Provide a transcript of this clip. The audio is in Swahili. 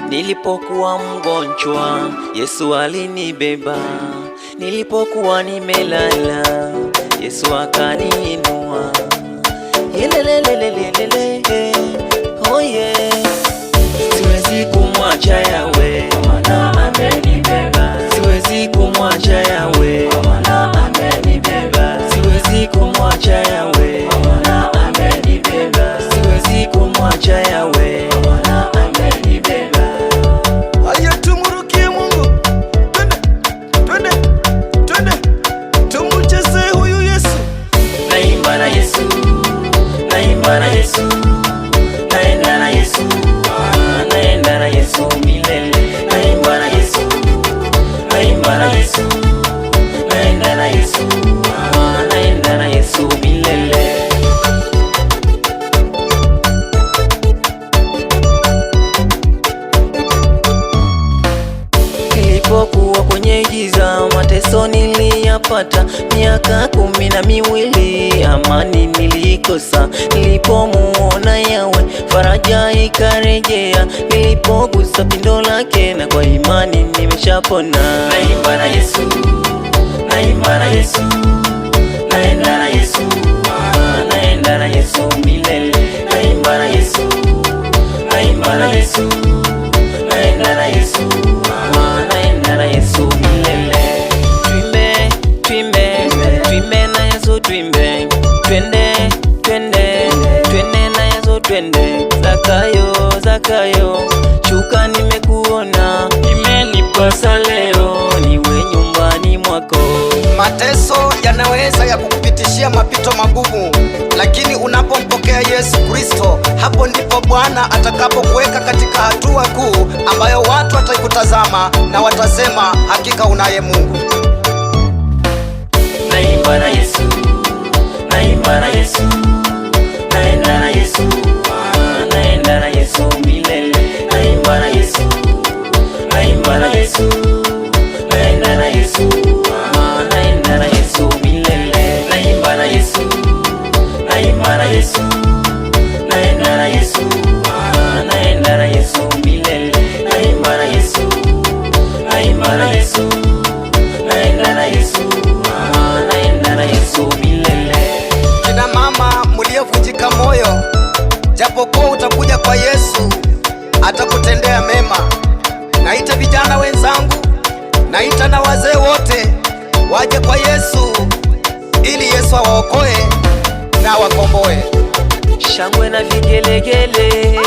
Nilipokuwa mgonjwa, Yesu alinibeba. Nilipokuwa nimelala, Yesu akaniinua. Yelelelelelele, oh yeah. Siwezi kumwacha Yahweh, maana amenibeba. Siwezi kumwacha Yahweh, maana amenibeba. Siwezi kumwacha Yahweh, maana amenibeba. Siwezi kumwacha Yahweh, maana amenibeba. Haya tumurukie Mungu. Twende, twende, twende. Tumucheze huyu Yesu. Naimba na Yesu, naimba na Yesu, naenda na Yesu, naenda na Yesu milele. Naimba na Yesu, naimba na Yesu, naenda na Yesu, naenda na Yesu milele. Nilipokuwa kwenye giza, mateso niliyapata miaka 12. Amani nilikosa nilipomuona Yahweh, faraja ikarejea nilipogusa pindo lake, na kwa imani nimeshapona. Naimba na Yesu, naimba na Yesu, naenda na Yesu, naenda na Yesu milele. Naimba na Yesu, naimba na Yesu, naenda na Yesu, naenda na Yesu milele. Twimbe, twimbe, twimbe na Yesu twimbe. Twende, twende, twende na Yesu twende. Zakayo, Zakayo, shuka nimekuona. Imenipasa leo niwe nyumbani mwako. Mateso yanaweza ya kukupitishia mapito magumu, lakini unapompokea Yesu Kristo, hapo ndipo Bwana atakapokuweka katika hatua kuu ambayo watu watakutazama na watasema hakika unaye Mungu. Naimba na Yesu, naimba na Yesu, naenda na Yesu, naenda na Yesu milele. Naimba na Yesu, naimba na Yesu, naenda na Yesu, naenda na Yesu milele. Naimba na Yesu, naimba na Yesu, naenda na Yesu, naenda na Yesu milele. Naimba na Yesu, naimba na Yesu, naenda na Yesu, naenda na Yesu milele. Kina mama mliovunjika moyo, japokuwa utakuja kwa Yesu atakutendea mema. Naita vijana wenzangu, naita na wazee wote waje kwa Yesu ili Yesu awaokoe na awakomboe. Shangwe na vigelegele.